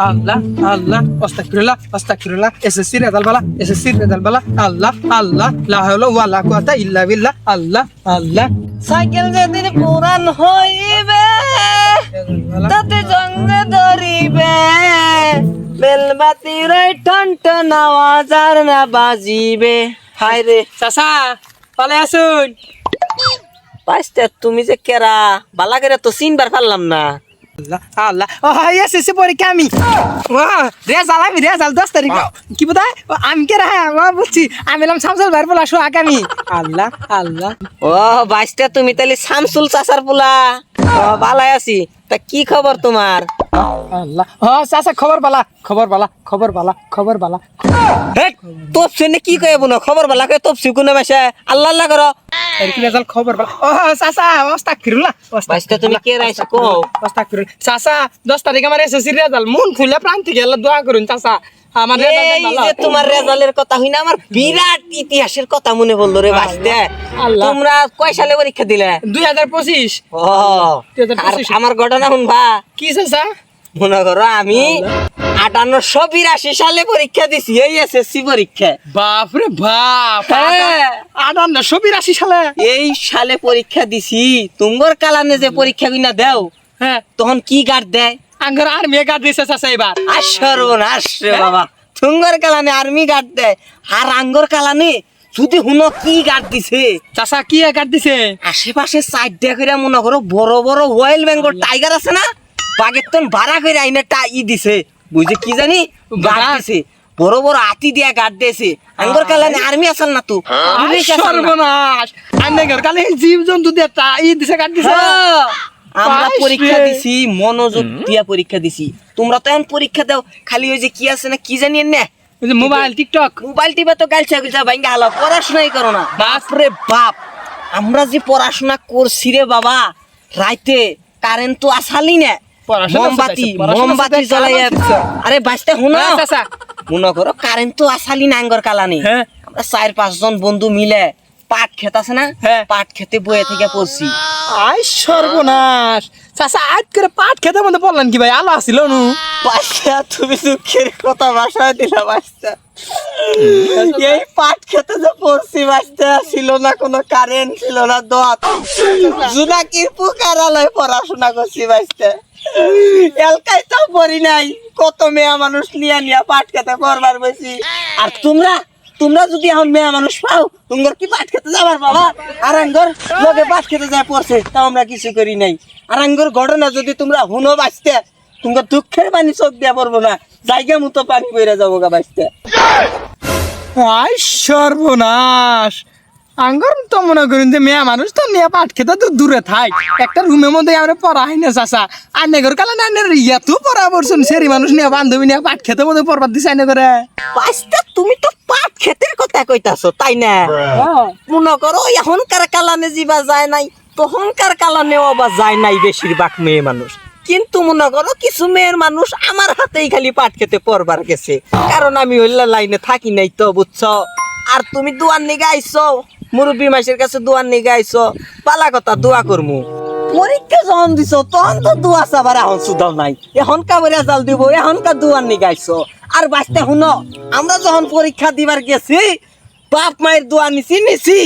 আল্লাহ আল্লাহ আস্তাগফিরুল্লাহ আস্তাগফিরুল্লাহ SSC result বালা আল্লাহ আল্লাহ লা হাওলা ওয়ালা কুওয়াতা ইল্লা বিল্লাহ আল্লাহ আল্লাহ সাইকেল যেদিন পুরান হইবে তাতে জঙ্গে ধরিবে বেলবাতির ঠন ঠন আওয়াজ আর না বাজিবে। হায় রে চাচা পালে আসুন। পাইস্তে তুমি যে কেরা বালা করে তো চিনবার পারলাম না। আল্লাহ আল্লাহ ও এসএসসি পরীক্ষা আমি রেজাল্ট 10 তারিখ কি বোধহয় আমি কে রাহা বলছি আমি এলাম শামসুল ভাইয়ের পোলা শো আগামী আল্লাহ আল্লাহ ও বাইস্তে তুমি তাহলে শামসুল চাচার পোলা। ও বালাই আছি তা কি খবর তোমার? আল্লাহ চাচা খবর বালা তোপ শুনে কি কয়ে বোন খবর বালা কয়ে তোপ শুকুনে মাসে আল্লাহ আল্লাহ করো রেজাল্ট খবর বালা চাচা আস্তাগফিরুল্লাহ বাইস্তে তুমি কে রাইছো কো আস্তাগফিরুল্লাহ চাচা 10 তারিখ আমার এসএসসি রেজাল্ট মন খুলে প্রাণ থেকে আল্লাহ দোয়া করুন চাচা আমার এই যে তোমার রেজাল্টের কথা হইনা আমার বিরাট ইতিহাসের কথা মনে পড়লো রে বাইস্তে। আল্লাহ। তোমরা কয় সালে পরীক্ষা দিলে? 2025 ও আর আমার ঘটনা শুনবা। কি চাচা মনে করো আমি 5882 সালে পরীক্ষা দিছি এই এসএসসি পরীক্ষা। বাপ রে বাপ হ্যাঁ। 5882 সালে এই সালে পরীক্ষা দিছি তুঙ্গর কালানে যে পরীক্ষা কিনা দেও হ্যাঁ তখন কি গার্ড দেয়? আঙ্গার আর্মি গার্ড দিছে চাচা এবার সর্বনাশ রে বাবা তুঙ্গর কালানে আর্মি গার্ড দেয় আর আঙ্গর কালানে যদি হুনো কি গার্ড দিছে চাচা কি গার্ড দিছে আশেপাশে সাইড করে মনে করো বড় বড় রয়্যাল বেঙ্গল টাইগার আছে না বাগের তন ভাড়া করে আইনে দিছে বুঝে কি জানি গার্ড দিছে বড় বড় হাতি দিয়া গার্ড দিয়েছে আঙ্গর কালানে আর্মি আসাল না তো পুলিশ আসাল না। সর্বনাশ আন্নাগর কালে জীব জন্তু দিয়ে দিছে গার্ড দিছে হ্যাঁ, আমরা পাইছে। পরীক্ষা দিছি মনোযোগ দিয়া পরীক্ষা দিছি। তোমরা তো এখন পরীক্ষা দাও খালি ওই যে কি আছে না কি জানি না ওই যে মোবাইল টিকটক মোবাইল টিপা তো গালছা গুলছা ভাঙ্গা হালা পড়াশোনাই করো না। বাপরে বাপ আমরা যে পড়াশোনা করছি রে বাবা রাইতে কারেন্ট তো আসালি না পড়াশোনা মোমবাতি সাথে- পড়াশোনার মোমবাতি সাথে জ্বলাইয়া কারেন্ট আছে। আরে বাঁচতে হুনো হ্যাঁ, চাচা। মনে করো কারেন্ট তো আসালি না আঙ্গর কালানি হ্যাঁ। আমরা 4-5 জন বন্ধু মিলে পাট খেত আছে না হ্যাঁ। পাট খেতে বয়ে থেকে পড়ছি। আই সর্বনাশ চাচা আজ করে পাট খেতে মধ্যে বললেন কি ভাই আলো আসিল নু বাচ্চা তুমি দুঃখের কথা বাসায় দিলা বাচ্চা এই পাট খেতে যে পড়ছি বাচ্চা ছিল না কোনো কারেন্ট ছিল না দোয়া জুনাকির পুকারালয় পড়াশোনা করছি বাচ্চা এলকাই তো পড়ি নাই কত মেয়া মানুষ নিয়া পাট খেতে পড়বার বেশি আর তোমরা যদি এখন মেয়া মানুষ পাও তোমার কি পাট খেতে যাবার বাবা আর আঙ্গর লোকে পাট খেতে যায় পড়ছে তাও আমরা কিছু করি নাই আর আঙ্গর ঘটনা যদি তোমরা হুনো বাঁচতে তোমার দুঃখের পানি চোখ দিয়া পড়বো না জায়গা মতো পানি বইরা যাবো গা বাঁচতে। আই সর্বনাশ আঙ্গর তো মনে করেন যে মেয়া মানুষ তো নিয়ে পাট খেতে তো দূরে থাই একটা রুমের মধ্যে আমরা পড়াই না চাচা আর নেগর কালে না ইয়াতো পড়া পড়ছুন সেরি মানুষ নিয়ে বান্ধবী নিয়ে পাট খেতে মধ্যে পড়বার দিছে না করে বাঁচতে তুমি তো পাট খেতের কথা কইতাছো তাই না মনে করো এখনকার কালানে জিবা যায় নাই তখনকার কালানেও আবার যায় নাই বেশিরভাগ মেয়ে মানুষ কিন্তু মনে করো কিছু মেয়ের মানুষ আমার হাতেই খালি পাট খেতে পড়বার গেছে কারণ আমি হইলা লাইনে থাকি নাই তো বুঝছো। আর তুমি দুয়ার নিগে আইছো মুরব্বী মাসের কাছে দুয়ার নিগে আইছো পালা কথা দোয়া করমু পরীক্ষা যখন দিছো তখন তো দোয়া চাবার এখন সুদাও নাই এখনকার রেজাল্ট দিব এখনকার দুয়ার নিগে আইছো। আর বাঁচতে শুনো আমরা যখন পরীক্ষা দিবার গেছি বাপ মায়ের দোয়া নিছি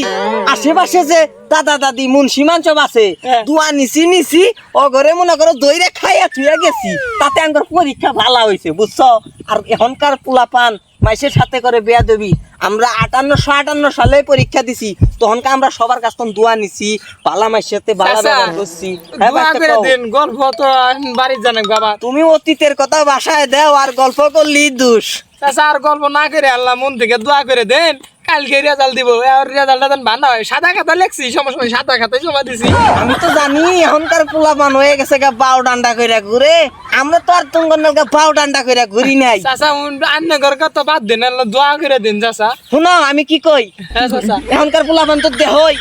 আশেপাশে যে দাদা দাদি মুন্সি মানসব আছে দোয়া নিছি ও ঘরে মনে করো দইরে খাইয়া থুইয়া গেছি তাতে আমার পরীক্ষা ভালো হয়েছে বুঝছো। আর এখনকার পোলাপান মাইসের সাথে করে বিয়া দেবি আমরা 5858 সালে পরীক্ষা দিছি তখনকার আমরা সবার কাছ থেকে দোয়া নিছি বালা মাইসের সাথে বালা ব্যবহার করছি। হ্যাঁ, দোয়া বাচ্চা করে কও। দেন গল্প তো বাড়ির জানেন বাবা তুমি অতীতের কথা বাসায় দাও আর গল্প করলি দোষ। চাচা আর গল্প না করে আল্লাহ মন থেকে দোয়া করে দেন কালকে রেজাল্ট দিব আর রেজাল্টটা দেন ভালো হয় সাদা খাতা লেখছি সময় সাদা খাতায় জমা দিছি আমি তো জানি এখনকার পোলাপান হয়ে গেছে গা বাউ ডান্ডা কইরা ঘুরে আমরা তো আর তোমার নালকা বাউ ডান্ডা কইরা ঘুরি নাই। চাচা আন্না ঘর কত বাদ দেন আল্লাহ দোয়া করে দেন চাচা শুনো আমি কি কই হ্যাঁ চাচা এখনকার পোলাপান তো দেহই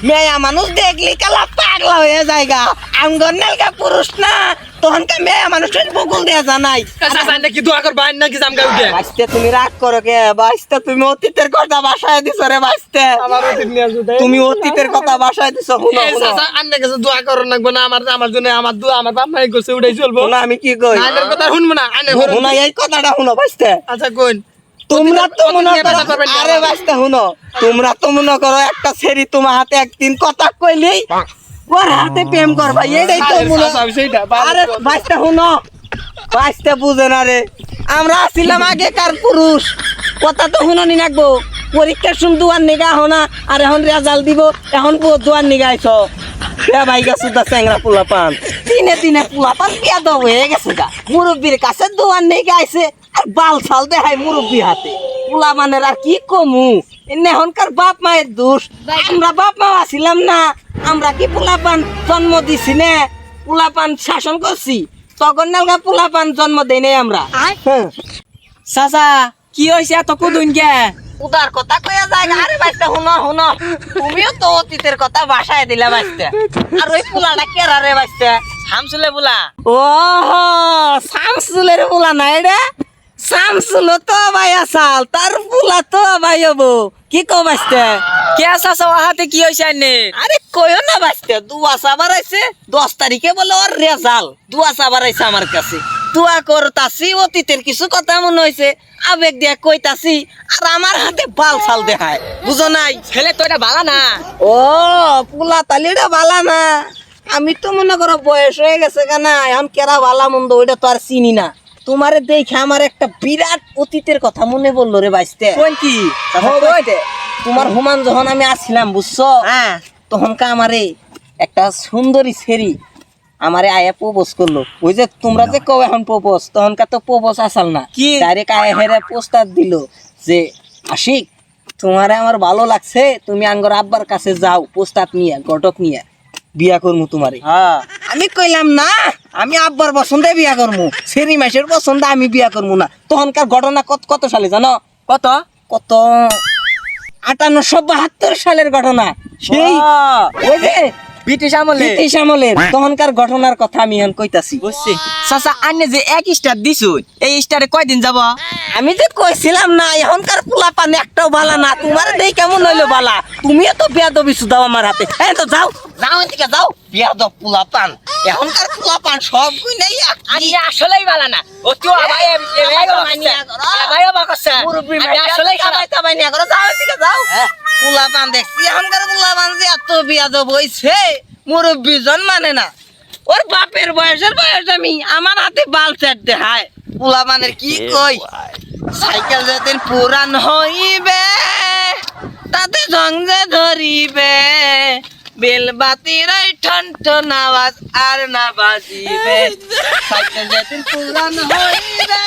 মেয়া মানুষ দেখলি কালা পাগলা হয়ে যায়গা আমগর নালগা পুরুষ না তখনকার মেয়া মানুষের বকুল দেয়া জানাই চাচা নাকি দোয়া কর বাইন নাকি জামগা উঠে বাঁচতে তুমি রাগ করো কে বাঁচতে তুমি অতীতের কথা বাসায় দিছো রে বাঁচতে আমার অতীত নিয়ে আসুদে তুমি অতীতের কথা বাসায় দিছো শুনো শুনো চাচা আন্নে কাছে দোয়া করো নাকবো না আমার জন্য আমার দোয়া আমার বাপ মাই করছে উঠাই চলবো শুনো আমি কি কই আন্নের কথা শুনবো না আন্নে ঘরে শুনো এই কথাটা শুনো বাঁচতে আচ্ছা কোন তোমরা তো মনে অতীত নিয়ে করো কথা করবেন না। আরে বাঁচতে শুনো তোমরা তো মনে করো একটা ছেড়ি তোমার হাতে একদিন কথা কইলেই ওর হাতে প্রেম করবা এইটাই তো মনে সেইটা আরে বাঁচতে শুনো বাঁচতে বুঝে না রে আমরা ছিলাম আগেকার পুরুষ কথা তো শুননি নাকবো পরীক্ষার শুন দুয়ার নিগা হনা আর এখন রেজাল্ট দিব এখন দুয়ার নিগাইছ ভাই গেছে দা চ্যাংরা পোলা পান দিনে দিনে পোলা পান পেদ হয়ে গেছে গা মুরব্বীর কাছে দুয়ার নিগাইছে আর বাল ছাল দেখায় মুরব্বী হাতে পোলা মানের আর কি কমু এনে এখনকার বাপ মায়ের দোষ আমরা বাপ মা ছিলাম না আমরা কি পোলা পান জন্ম দিছি না পোলা পান শাসন করছি তখন নালগা পোলা পান জন্ম দেই নাই আমরা চাচা কি হয়েছে এত কুদুন গে উদার কথা কইয়া যায় আরে বাইতে শুনো শুনো তুমিও তো অতীতের কথা বাসায় দিলা বাইতে আর ওই পোলাটা কেরা রে বাইতে হামসুলে বলা ও শামসুলের পোলা নাই রে শামসুল তো ভাই আসাল তার পোলা তো ভাই হবো কি কো বাইতে কে চাচা হাতে কি হয়েছে আনে আরে কইও না বাইতে দুয়া সাবার আইছে 10 তারিখে বলে ওর রেজাল্ট দুয়া সাবার আইছে আমার কাছে দুয়া করতাছি অতীতের কিছু কথা মনে হইছে আবেগ দিয়া কইতাছি আর আমার হাতে বাল ছাল দেখায় বুঝো নাই ছেলে তো এটা ভালো না ও পুলা তালিটা ভালা না আমি তো মনে করো বয়স হয়ে গেছে কেনা এখন কেরা ভালা মন্দ ওইটা তো আর চিনি না তোমারে দেখে আমার একটা বিরাট অতীতের কথা মনে পড়লো রে বাইসতে কোন কি তোমার হুমান যখন আমি আসছিলাম বুঝছো হ্যাঁ তখনকা আমারে একটা সুন্দরী ছেড়ি আমারে আয়া প্রপোজ করলো ওই যে তোমরা যে কও এখন প্রপোজ তখনকার তো প্রপোজ আসাল না কি? ডাইরেক্ট আয়া হেরে প্রস্তাব দিল যে আশিক তোমারে আমার ভালো লাগছে তুমি আঙ্গর আব্বার কাছে যাও প্রস্তাব নিয়ে ঘটক নিয়ে বিয়া করমু তোমারে হ্যাঁ আমি কইলাম না আমি আব্বার পছন্দে বিয়া করমু সেরি মাসের পছন্দে আমি বিয়া করমু না তখনকার ঘটনা কত কত সালে জানো কত কত 5872 সালের ঘটনা সেই ওই যে ব্রিটিশ আমলে ব্রিটিশ আমলের তখনকার ঘটনার কথা আমি এখন কইতাছি বুঝছি চাচা আনে যে এক স্টার দিছুন এই স্টারে কয়দিন যাব আমি যে কইছিলাম না এখনকার পোলা পান একটাও ভালা না তোমার দেই কেমন হইলো ভালা তুমিও তো বেয়াদবি সুদাও আমার হাতে এই তো যাও যাও এদিকে যাও বেয়াদব পোলা পান এখনকার পোলা পান সব কই নাই আমি আসলেই ভালো না ও তো ভাই ভাই বাকছে আমি আসলেই খারাপ তাবাই নিয়া করো যাও এদিকে যাও পোলা পান দেখছি এখনকার পোলা পান যে এত বেয়াদব হইছে মুরব্বি জন মানে না ওর বাপের বয়স আমি আমার হাতে বাল চাট দেখায় পোলা পানের কি কই সাইকেল যেদিন পুরান হইবে তাতে জংজে ধরিবে বেলবাতির ঠন ঠন আওয়াজ আর না বাজিবে সাইকেল যেদিন পুরান হইবে